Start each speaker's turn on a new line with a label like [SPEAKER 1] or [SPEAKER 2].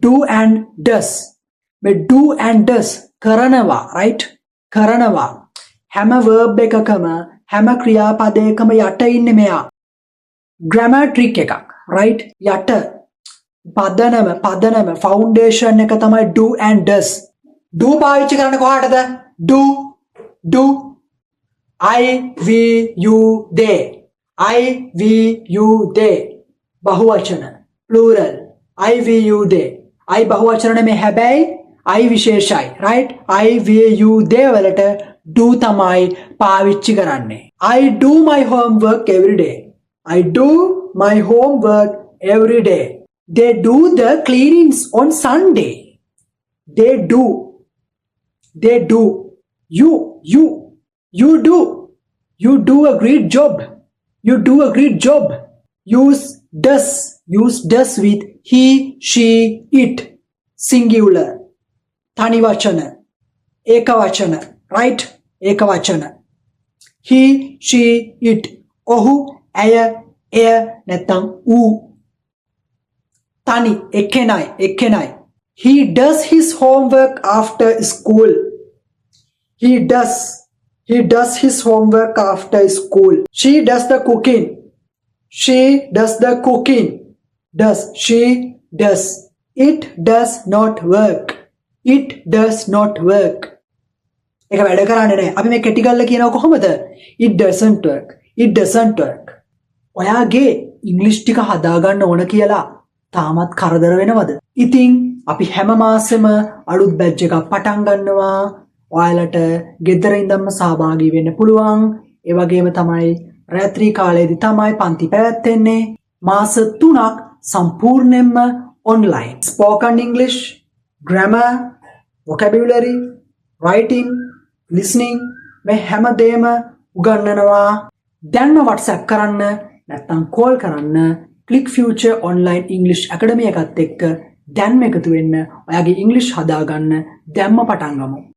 [SPEAKER 1] do and does මේ do and does කරනවා right කරනවා හැම verb එකකම හැම ක්‍රියාපදයකම යට ඉන්නේ මෙයා grammar trick එකක් right යට පදනම foundation එක තමයි do and does do පාවිච්චි කරන්නේ කොහාටද do I we you they I we you they බහුවචන plural I we you they I බහුවචන නෙමෙයි හැබැයි I විශේෂයි right I we you they වලට do තමයි පාවිච්චි කරන්නේ I do my homework every day I do my homework every day they do the cleanings on Sunday they do you do a great job use does with he she it singular tani vachana ekavachana right ekavachana he she it ohu aya නැත්නම් ඌ tani ekkenai he does his homework after school he does his homework after school she does the cooking does she does it does not work එක වැඩ කරන්නේ නැහැ අපි මේ කෙටි කරලා කියනවා කොහොමද it doesn't work ඔයාගේ ඉංග්‍රීසි ටික හදා ගන්න ඕන කියලා තාමත් කරදර වෙනවද ඉතින් අපි හැම මාසෙම අලුත් බැච් එකක් පටන් ගන්නවා ඔයාලට ගෙදර ඉඳන්ම සහභාගී වෙන්න පුළුවන් ඒ වගේම තමයි රාත්‍රී කාලයේදී තමයි පන්ති පැවැත්වෙන්නේ මාස 3ක් සම්පූර්ණයෙන්ම online spoken english grammar vocabulary writing listening මේ හැම දෙයක්ම උගන්වනවා දැන්ම WhatsApp කරන්න නැත්නම් call කරන්න click future online english academy එකත් එක්ක දැන්ම එකතු වෙන්න ඔයාගේ english හදාගන්න දැන්ම පටන් ගමු